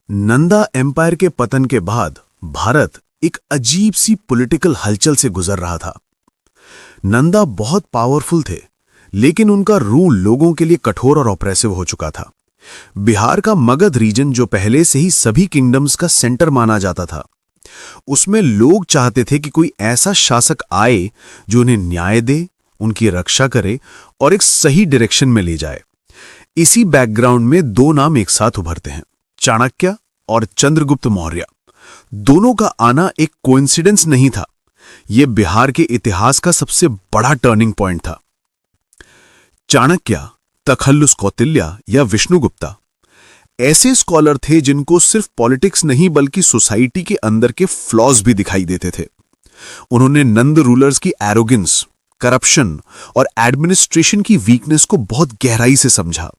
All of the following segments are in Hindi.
नंदा एम्पायर के पतन के बाद भारत एक अजीब सी पॉलिटिकल हलचल से गुजर रहा था। नंदा बहुत पावरफुल थे, लेकिन उनका रूल लोगों के लिए कठोर और ऑप्रेसिव हो चुका था। बिहार का मगध रीजन, जो पहले से ही सभी किंगडम्स का सेंटर माना जाता था, उसमें लोग चाहते थे कि कोई ऐसा शासक आए जो उन्हें न्याय दे, उनकी रक्षा करे और एक सही डायरेक्शन में ले जाए। इसी बैकग्राउंड में दो नाम एक साथ उभरते हैं, चाणक्य और चंद्रगुप्त मौर्य। दोनों का आना एक कोइंसिडेंस नहीं था, यह बिहार के इतिहास का सबसे बड़ा टर्निंग पॉइंट था। चाणक्य, तखल्लुस कौटिल्य या विष्णुगुप्ता ऐसे स्कॉलर थे जिनको सिर्फ पॉलिटिक्स नहीं बल्कि सोसाइटी के अंदर के फ्लॉज भी दिखाई देते थे। उन्होंने नंद रूलर्स की एरोगेंस, करप्शन और एडमिनिस्ट्रेशन की वीकनेस को बहुत गहराई से समझा।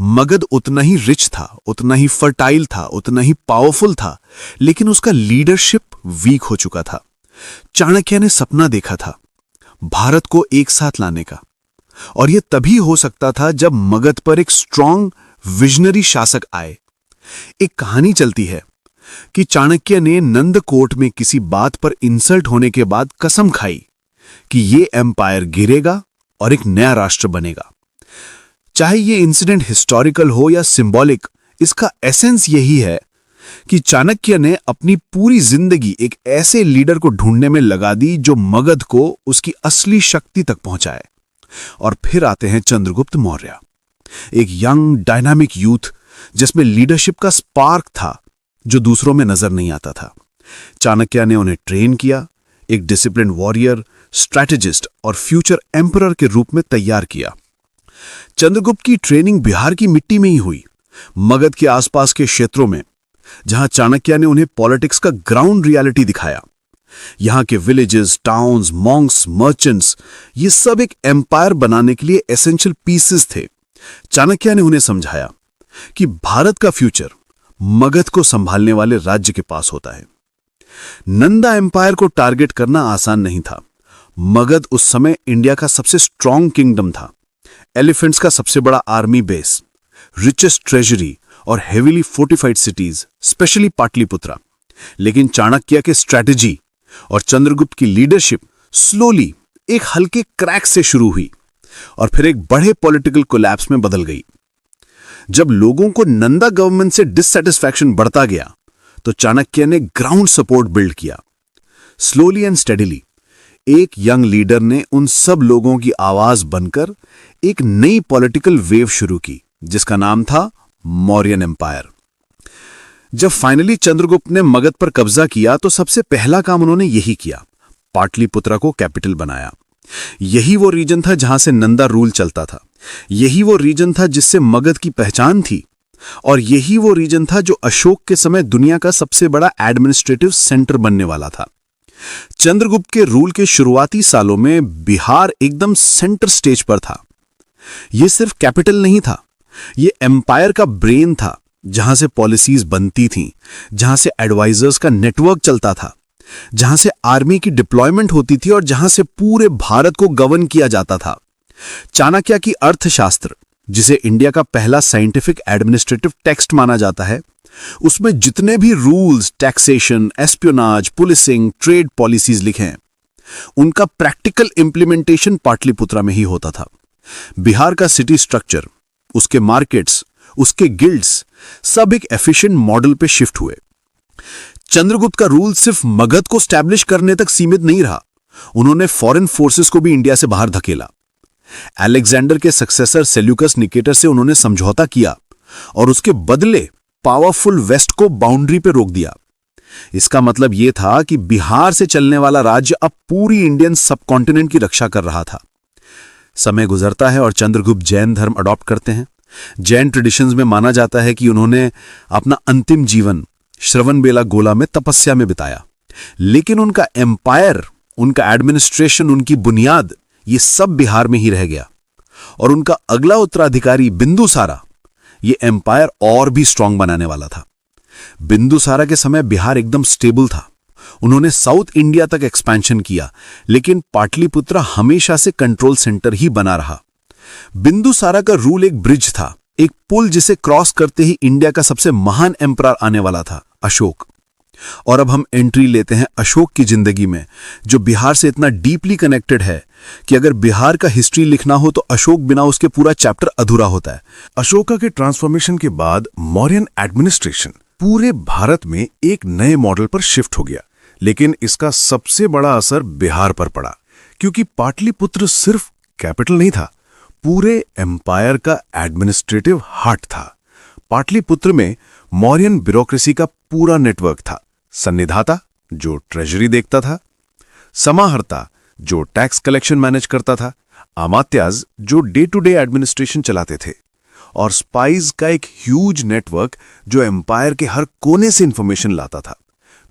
मगध उतना ही रिच था, उतना ही फर्टाइल था, उतना ही पावरफुल था, लेकिन उसका लीडरशिप वीक हो चुका था। चाणक्य ने सपना देखा था भारत को एक साथ लाने का, और यह तभी हो सकता था जब मगध पर एक स्ट्रांग विजनरी शासक आए। एक कहानी चलती है कि चाणक्य ने नंद कोर्ट में किसी बात पर इंसल्ट होने के बाद कसम खाई कि यह एम्पायर गिरेगा और एक नया राष्ट्र बनेगा। चाहे यह इंसिडेंट हिस्टोरिकल हो या सिंबॉलिक, इसका एसेंस यही है कि चाणक्य ने अपनी पूरी जिंदगी एक ऐसे लीडर को ढूंढने में लगा दी जो मगध को उसकी असली शक्ति तक पहुंचाए। और फिर आते हैं चंद्रगुप्त मौर्य, एक यंग डायनामिक यूथ जिसमें लीडरशिप का स्पार्क था जो दूसरों में नजर नहीं आता था। चाणक्य ने उन्हें ट्रेन किया, एक डिसिप्लिन वॉरियर, स्ट्रैटेजिस्ट और फ्यूचर एम्परर के रूप में तैयार किया। चंद्रगुप्त की ट्रेनिंग बिहार की मिट्टी में ही हुई, मगध के आसपास के क्षेत्रों में, जहां चाणक्य ने उन्हें पॉलिटिक्स का ग्राउंड रियलिटी दिखाया। यहां के विलेजेस, टाउन्स, मॉन्क्स, मर्चेंट्स, ये सब एक एम्पायर बनाने के लिए एसेंशियल पीसेस थे। चाणक्य ने उन्हें समझाया कि भारत का फ्यूचर मगध को संभालने वाले राज्य के पास होता है। नंदा एम्पायर को टारगेट करना आसान नहीं था। मगध उस समय इंडिया का सबसे स्ट्रांग किंगडम था, एलिफेंट्स का सबसे बड़ा आर्मी बेस, रिचेस्ट ट्रेजरी और heavily fortified cities, specially Pataliputra. लेकिन चाणक्य के स्ट्रैटेजी और चंद्रगुप्त की लीडरशिप स्लोली एक हल्के क्रैक से शुरू हुई और फिर एक बड़े पॉलिटिकल कोलैप्स में बदल गई। जब लोगों को नंदा गवर्नमेंट से डिससैटिस्फैक्शन बढ़ता गया तो चाणक्य ने ग्राउंड सपोर्ट बिल्ड किया। स्लोली एंड स्टेडीली एक यंग लीडर ने उन सब लोगों की आवाज बनकर एक नई पॉलिटिकल वेव शुरू की, जिसका नाम था मौर्यन एम्पायर। जब फाइनली चंद्रगुप्त ने मगध पर कब्जा किया तो सबसे पहला काम उन्होंने यही किया, पाटलिपुत्रा को कैपिटल बनाया। यही वो रीजन था जहां से नंदा रूल चलता था, यही वो रीजन था जिससे मगध की पहचान थी, और यही वो रीजन था जो अशोक के समय दुनिया का सबसे बड़ा एडमिनिस्ट्रेटिव सेंटर बनने वाला था। चंद्रगुप्त के रूल के शुरुआती सालों में बिहार एकदम सेंटर स्टेज पर था। यह सिर्फ कैपिटल नहीं था, यह एम्पायर का ब्रेन था, जहां से पॉलिसीज बनती थीं, जहां से एडवाइजर्स का नेटवर्क चलता था, जहां से आर्मी की डिप्लॉयमेंट होती थी और जहां से पूरे भारत को गवर्न किया जाता था। चाणक्य की अर्थशास्त्र, जिसे इंडिया का पहला साइंटिफिक एडमिनिस्ट्रेटिव टेक्स्ट माना जाता है, उसमें जितने भी rules, taxation, espionage, policing, trade policies लिखे हैं, उनका प्रैक्टिकल इंप्लीमेंटेशन पाटलिपुत्रा में ही होता था। बिहार का सिटी स्ट्रक्चर, उसके मार्केट्स, उसके गिल्ड्स, सब एक एफिशिएंट मॉडल पे शिफ्ट हुए। चंद्रगुप्त का रूल सिर्फ मगध को स्टैब्लिश करने तक सीमित नहीं रहा, उन्होंने फॉरेन फोर्सेस को भी इंडिया से बाहर धकेला। अलेक्जेंडर के सक्सेसर सेल्यूकस निकेटर से उन्होंने समझौता किया और उसके बदले पावरफुल वेस्ट को बाउंड्री पे रोक दिया। इसका मतलब यह था कि बिहार से चलने वाला राज्य अब पूरी इंडियन सबकॉन्टिनेंट की रक्षा कर रहा था। समय गुजरता है और चंद्रगुप्त जैन धर्म अडॉप्ट करते हैं। जैन ट्रेडिशंस में माना जाता है कि उन्होंने अपना अंतिम जीवन श्रवणबेला गोला में तपस्या में बिताया, लेकिन उनका एम्पायर, उनका एडमिनिस्ट्रेशन, उनकी बुनियाद, ये सब बिहार में ही रह गया। और उनका अगला उत्तराधिकारी बिंदुसारा ये एम्पायर और भी स्ट्रांग बनाने वाला था। बिंदुसारा के समय बिहार एकदम स्टेबल था, उन्होंने साउथ इंडिया तक एक्सपेंशन किया, लेकिन पाटलिपुत्रा हमेशा से कंट्रोल सेंटर ही बना रहा। बिंदुसारा का रूल एक ब्रिज था एक पुल जिसे क्रॉस करते ही इंडिया का सबसे महान एम्परर आने वाला था, अशोक। और अब हम एंट्री लेते हैं अशोक की जिंदगी में, जो बिहार से इतना डीपली कनेक्टेड है कि अगर बिहार का हिस्ट्री लिखना हो तो अशोक बिना उसके पूरा चैप्टर अधूरा होता है। अशोका के ट्रांसफॉर्मेशन के बाद मौर्यन एडमिनिस्ट्रेशन पूरे भारत में एक नए मॉडल पर शिफ्ट हो गया, लेकिन इसका सबसे बड़ा असर बिहार पर पड़ा, क्योंकि पाटलिपुत्र सिर्फ कैपिटल नहीं था, पूरे एम्पायर का एडमिनिस्ट्रेटिव हार्ट था। पाटलिपुत्र में मौर्यन ब्यूरोक्रेसी का पूरा नेटवर्क था। सन्निधाता, जो ट्रेजरी देखता था, समाहर्ता, जो टैक्स कलेक्शन मैनेज करता था, अमात्याज, जो डे टू डे एडमिनिस्ट्रेशन चलाते थे, और स्पाइज का एक ह्यूज नेटवर्क जो एम्पायर के हर कोने से इंफॉर्मेशन लाता था।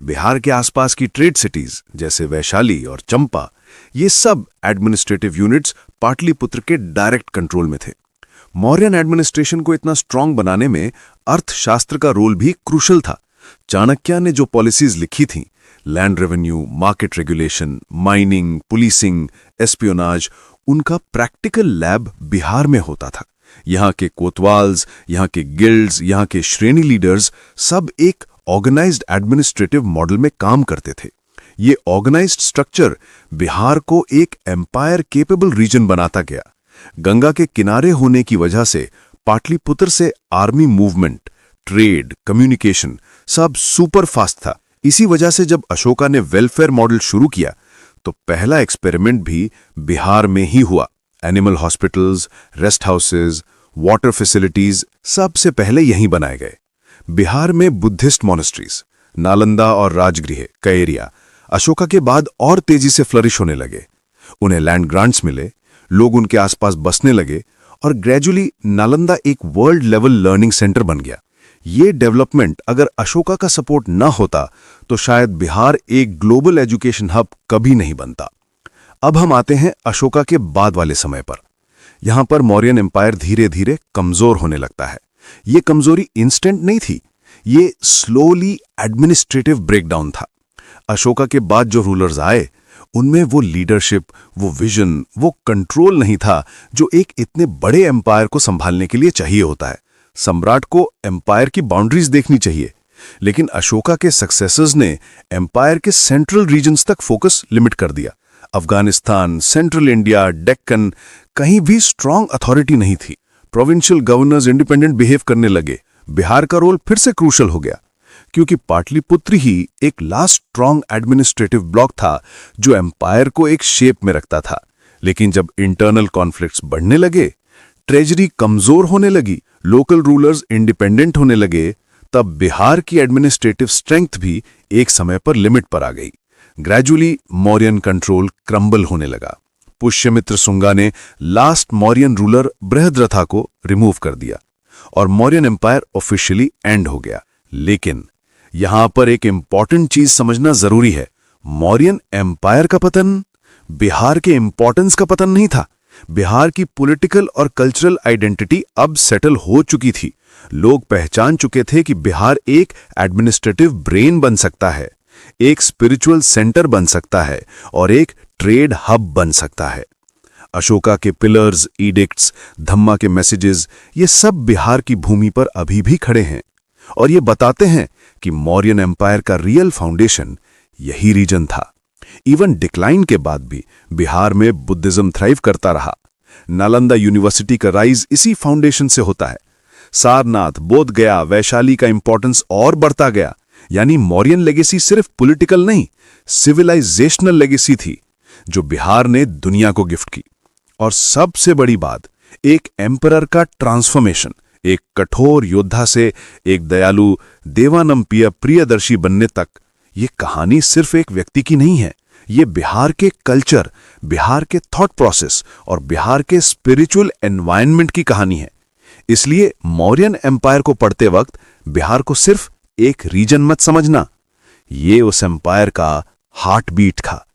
बिहार के आसपास की ट्रेड सिटीज जैसे वैशाली और चंपा, ये सब एडमिनिस्ट्रेटिव यूनिट्स पाटलिपुत्र के डायरेक्ट कंट्रोल में थे। मौर्यन एडमिनिस्ट्रेशन को इतना स्ट्रांग बनाने में अर्थशास्त्र का रोल भी क्रूशल था। चाणक्य ने जो पॉलिसीज लिखी थीं, land revenue, market regulation, mining, policing, espionage, उनका प्रैक्टिकल लैब बिहार में होता था। यहाँ के कोतवाल्स, यहाँ के गिल्ड्स, यहाँ के श्रेणी लीडर्स सब एक ऑर्गेनाइज्ड एडमिनिस्ट्रेटिव मॉडल में काम करते थे। ये ऑर्गेनाइज्ड स्ट्रक्चर बिहार को एक एम्पायर केपेबल रीजन बनाता गया। गंगा के किनारे होने की वजह से पाटलिपुत्र से आर्मी मूवमेंट, ट्रेड, कम्युनिकेशन सब सुपर फास्ट था। इसी वजह से जब अशोका ने वेलफेयर मॉडल शुरू किया तो पहला एक्सपेरिमेंट भी बिहार में ही हुआ। Animal hospitals, rest houses, water facilities सबसे पहले यहीं बनाए गए। बिहार में बुद्धिस्ट मॉनेस्ट्रीज, नालंदा और राजगृह का एरिया अशोका के बाद और तेजी से फ्लरिश होने लगे। उन्हें लैंड ग्रांट्स मिले, लोग उनके आसपास बसने लगे और ग्रेजुअली नालंदा एक वर्ल्ड लेवल लर्निंग सेंटर बन गया। ये डेवलपमेंट अगर अशोका का सपोर्ट न होता तो शायद बिहार एक ग्लोबल एजुकेशन हब कभी नहीं बनता। अब हम आते हैं अशोका के बाद वाले समय पर। यहां पर मौर्यन एम्पायर धीरे धीरे कमजोर होने लगता है। ये कमजोरी इंस्टेंट नहीं थी, ये स्लोली एडमिनिस्ट्रेटिव ब्रेकडाउन था। अशोका के बाद जो रूलर्स आए उनमें वो लीडरशिप, वो विजन, वो कंट्रोल नहीं था जो एक इतने बड़े एम्पायर को संभालने के लिए चाहिए होता है। सम्राट को एम्पायर की बाउंड्रीज देखनी चाहिए, लेकिन अशोका के सक्सेसर्स ने एम्पायर के सेंट्रल रीजन्स तक फोकस लिमिट कर दिया। अफगानिस्तान, सेंट्रल इंडिया, डेक्कन, कहीं भी स्ट्रांग अथॉरिटी नहीं थी। प्रोविंशियल गवर्नर्स इंडिपेंडेंट बिहेव करने लगे। बिहार का रोल फिर से क्रूशल हो गया, क्योंकि पाटलिपुत्र ही एक लास्ट स्ट्रांग एडमिनिस्ट्रेटिव ब्लॉक था जो एम्पायर को एक शेप में रखता था। लेकिन जब इंटरनल कॉन्फ्लिक्ट्स बढ़ने लगे, ट्रेजरी कमजोर होने लगी, लोकल रूलर्स इंडिपेंडेंट होने लगे, तब बिहार की एडमिनिस्ट्रेटिव स्ट्रेंथ भी एक समय पर लिमिट पर आ गई। ग्रेजुअली मौर्यन कंट्रोल क्रम्बल होने लगा। पुष्यमित्र सुंगा ने लास्ट मौर्यन रूलर बृहद्रथा को रिमूव कर दिया और मौर्यन एम्पायर ऑफिशियली एंड हो गया। लेकिन यहां पर एक इंपॉर्टेंट चीज समझना जरूरी है। मौर्यन एम्पायर का पतन बिहार के इंपॉर्टेंस का पतन नहीं था। बिहार की पॉलिटिकल और कल्चरल आइडेंटिटी अब सेटल हो चुकी थी। लोग पहचान चुके थे कि बिहार एक एडमिनिस्ट्रेटिव ब्रेन बन सकता है, एक स्पिरिचुअल सेंटर बन सकता है और एक ट्रेड हब बन सकता है। अशोका के पिलर्स, इडिक्ट्स, धम्मा के मैसेजेस, ये सब बिहार की भूमि पर अभी भी खड़े हैं और ये बताते हैं कि मौर्यन एम्पायर का रियल फाउंडेशन यही रीजन था। इवन डिक्लाइन के बाद भी बिहार में बुद्धिज्म थ्राइव करता रहा। नालंदा यूनिवर्सिटी का राइज इसी फाउंडेशन से होता है। सारनाथ, बोध गया, वैशाली का इंपॉर्टेंस और बढ़ता गया। यानी मौर्यन लेगेसी सिर्फ पॉलिटिकल नहीं, सिविलाइजेशनल लेगेसी थी जो बिहार ने दुनिया को गिफ्ट की। और सबसे बड़ी बात, एक एम्परर का ट्रांसफॉर्मेशन, एक कठोर योद्धा से एक दयालु देवानंपिय प्रियदर्शी बनने तक। ये कहानी सिर्फ एक व्यक्ति की नहीं है, ये बिहार के कल्चर, बिहार के थॉट प्रोसेस और बिहार के स्पिरिचुअल एनवायरनमेंट की कहानी है। इसलिए मौर्यन एम्पायर को पढ़ते वक्त बिहार को सिर्फ एक रीजन मत समझना, ये उस एम्पायर का हार्ट बीट था।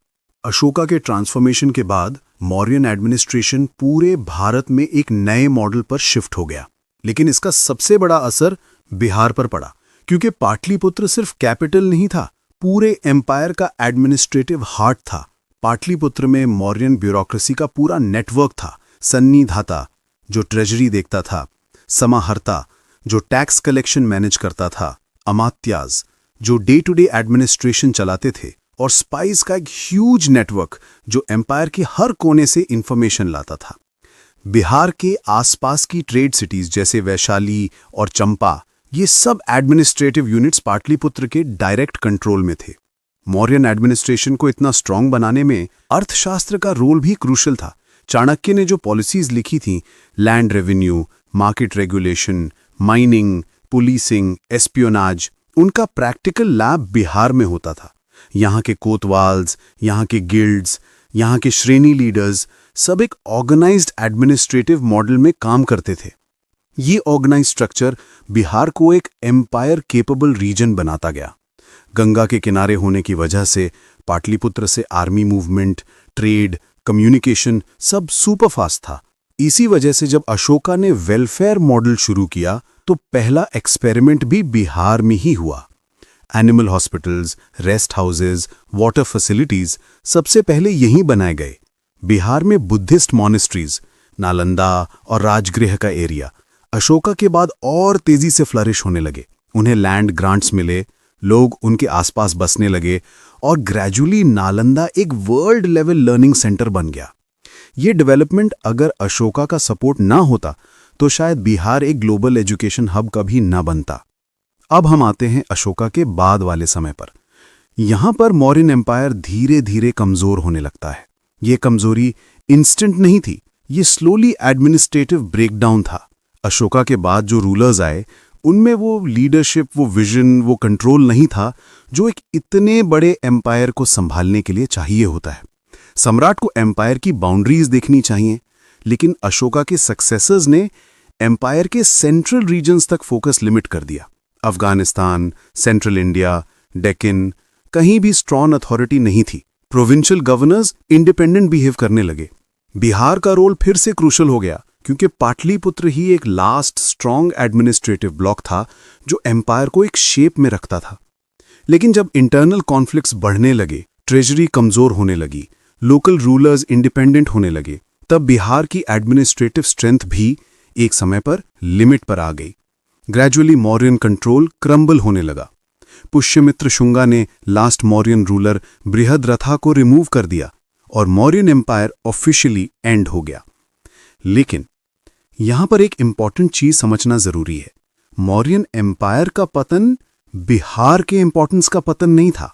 अशोका के ट्रांसफॉर्मेशन के बाद मौर्यन एडमिनिस्ट्रेशन पूरे भारत में एक नए मॉडल पर शिफ्ट हो गया, लेकिन इसका सबसे बड़ा असर बिहार पर पड़ा, क्योंकि पाटलिपुत्र सिर्फ कैपिटल नहीं था, पूरे एम्पायर का एडमिनिस्ट्रेटिव हार्ट था। पाटलिपुत्र में मौर्यन ब्यूरोक्रेसी का पूरा नेटवर्क था। सन्निधाता, जो ट्रेजरी देखता था, समाहर्ता जो टैक्स कलेक्शन मैनेज करता था, अमात्याज जो डे टू डे एडमिनिस्ट्रेशन चलाते थे, और स्पाइस का एक ह्यूज नेटवर्क जो एम्पायर के हर कोने से इंफॉर्मेशन लाता था। बिहार के आसपास की ट्रेड सिटीज जैसे वैशाली और चंपा, ये सब एडमिनिस्ट्रेटिव यूनिट्स पाटलिपुत्र के डायरेक्ट कंट्रोल में थे। मौर्यन एडमिनिस्ट्रेशन को इतना स्ट्रांग बनाने में अर्थशास्त्र का रोल भी क्रूशल था। चाणक्य ने जो पॉलिसीज लिखी थी, land revenue, market regulation, mining, policing, espionage, उनका प्रैक्टिकल लैब बिहार में होता था। यहाँ के कोतवाल्स, यहाँ के गिल्ड्स, यहाँ के श्रेणी लीडर्स सब एक ऑर्गेनाइज्ड एडमिनिस्ट्रेटिव मॉडल में काम करते थे। ये ऑर्गेनाइज्ड स्ट्रक्चर बिहार को एक एम्पायर केपेबल रीजन बनाता गया। गंगा के किनारे होने की वजह से पाटलिपुत्र से आर्मी मूवमेंट, ट्रेड, कम्युनिकेशन सब सुपरफास्ट था। इसी वजह से जब अशोका ने वेलफेयर मॉडल शुरू किया तो पहला एक्सपेरिमेंट भी बिहार में ही हुआ। Animal hospitals, rest houses, water facilities सबसे पहले यहीं बनाए गए। बिहार में बुद्धिस्ट मॉनेस्ट्रीज, नालंदा और राजगृह का एरिया अशोका के बाद और तेजी से फ्लरिश होने लगे। उन्हें लैंड ग्रांट्स मिले, लोग उनके आसपास बसने लगे और ग्रेजुअली नालंदा एक वर्ल्ड लेवल लर्निंग सेंटर बन गया। ये डेवलपमेंट अगर अशोका का सपोर्ट ना होता तो शायद बिहार एक ग्लोबल एजुकेशन हब कभी ना बनता। अब हम आते हैं अशोका के बाद वाले समय पर। यहां पर मौर्यन एम्पायर धीरे धीरे कमजोर होने लगता है। ये कमजोरी इंस्टेंट नहीं थी, ये स्लोली एडमिनिस्ट्रेटिव ब्रेकडाउन था। अशोका के बाद जो रूलर्स आए उनमें वो लीडरशिप, वो विजन, वो कंट्रोल नहीं था जो एक इतने बड़े एम्पायर को संभालने के लिए चाहिए होता है। सम्राट को एम्पायर की बाउंड्रीज देखनी चाहिए, लेकिन अशोका के सक्सेसर्स ने एम्पायर के सेंट्रल रीजन्स तक फोकस लिमिट कर दिया। अफगानिस्तान, सेंट्रल इंडिया, डेक्कन, कहीं भी स्ट्रॉन्ग अथॉरिटी नहीं थी। प्रोविंशियल गवर्नर्स इंडिपेंडेंट बिहेव करने लगे। बिहार का रोल फिर से क्रूशल हो गया क्योंकि पाटलिपुत्र ही एक लास्ट स्ट्रॉन्ग एडमिनिस्ट्रेटिव ब्लॉक था जो एम्पायर को एक शेप में रखता था। लेकिन जब इंटरनल कॉन्फ्लिक्ट्स बढ़ने लगे, ट्रेजरी कमजोर होने लगी, लोकल रूलर्स इंडिपेंडेंट होने लगे, तब बिहार की एडमिनिस्ट्रेटिव स्ट्रेंथ भी एक समय पर लिमिट पर आ गई। ग्रेजुअली मौर्यन कंट्रोल क्रम्बल होने लगा। पुष्यमित्र शुंगा ने लास्ट मौर्यन रूलर बृहद्रथा को रिमूव कर दिया और मौर्यन एम्पायर ऑफिशियली एंड हो गया। लेकिन यहां पर एक इंपॉर्टेंट चीज समझना जरूरी है। मौर्यन एम्पायर का पतन बिहार के इंपॉर्टेंस का पतन नहीं था।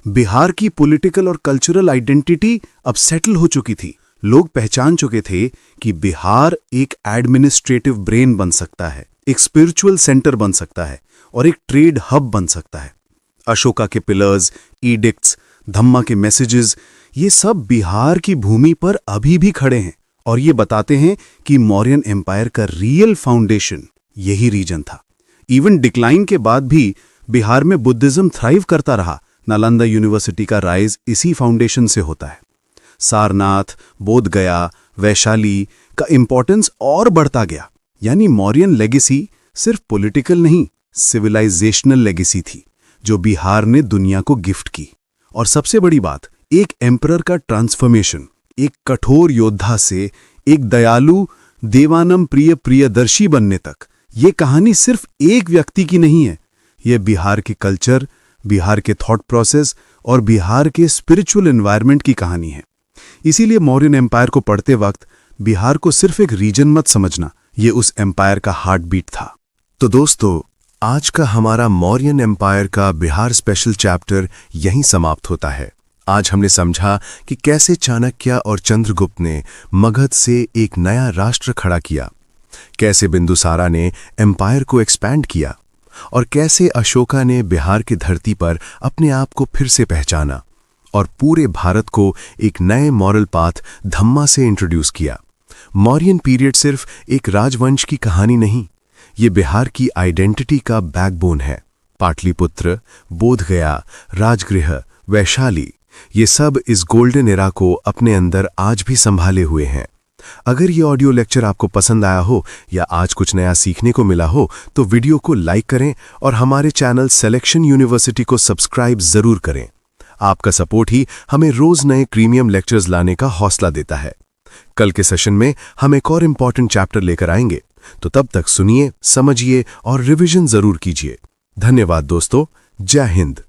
बिहार की पॉलिटिकल और कल्चरल आइडेंटिटी अब सेटल हो चुकी थी। लोग पहचान चुके थे कि बिहार एक एडमिनिस्ट्रेटिव ब्रेन बन सकता है, एक स्पिरिचुअल सेंटर बन सकता है और एक ट्रेड हब बन सकता है। अशोका के पिलर्स, एडिक्ट्स, धम्मा के मैसेजेस, ये सब बिहार की भूमि पर अभी भी खड़े हैं और ये बताते हैं कि मौर्यन एम्पायर का रियल फाउंडेशन यही रीजन था। इवन डिक्लाइन के बाद भी बिहार में बुद्धिज्म थ्राइव करता रहा। नालंदा यूनिवर्सिटी का राइज इसी फाउंडेशन से होता है। सारनाथ, बोधगया, वैशाली का इंपॉर्टेंस और बढ़ता गया। यानी मौर्यन लेगेसी सिर्फ पॉलिटिकल नहीं, सिविलाइजेशनल लेगेसी थी जो बिहार ने दुनिया को गिफ्ट की। और सबसे बड़ी बात, एक एम्परर का ट्रांसफॉर्मेशन, एक कठोर योद्धा से एक दयालु देवानम प्रिय प्रियदर्शी बनने तक, ये कहानी सिर्फ एक व्यक्ति की नहीं है। यह बिहार के कल्चर, बिहार के थॉट प्रोसेस और बिहार के स्पिरिचुअल एनवायरनमेंट की कहानी है। इसीलिए मौर्यन एम्पायर को पढ़ते वक्त बिहार को सिर्फ एक रीजन मत समझना, ये उस एम्पायर का हार्ट बीट था। तो दोस्तों, आज का हमारा मौर्यन एम्पायर का बिहार स्पेशल चैप्टर यहीं समाप्त होता है। आज हमने समझा कि कैसे चाणक्य और चंद्रगुप्त ने मगध से एक नया राष्ट्र खड़ा किया, कैसे बिंदुसारा ने एम्पायर को एक्सपैंड किया और कैसे अशोका ने बिहार की धरती पर अपने आप को फिर से पहचाना और पूरे भारत को एक नए मॉरल पाथ धम्मा से इंट्रोड्यूस किया। मौर्यन पीरियड सिर्फ एक राजवंश की कहानी नहीं, ये बिहार की आइडेंटिटी का बैकबोन है। पाटलिपुत्र, बोधगया, राजगृह, वैशाली, ये सब इस गोल्डन एरा को अपने अंदर आज भी संभाले हुए हैं। अगर ये ऑडियो लेक्चर आपको पसंद आया हो या आज कुछ नया सीखने को मिला हो तो वीडियो को लाइक करें और हमारे चैनल सिलेक्शन यूनिवर्सिटी को सब्सक्राइब जरूर करें। आपका सपोर्ट ही हमें रोज नए प्रीमियम लेक्चर्स लाने का हौसला देता है। कल के सेशन में हम एक और इम्पॉर्टेंट चैप्टर लेकर आएंगे। तो तब तक सुनिए, समझिए और रिवीजन जरूर कीजिए। धन्यवाद दोस्तों। जय हिंद।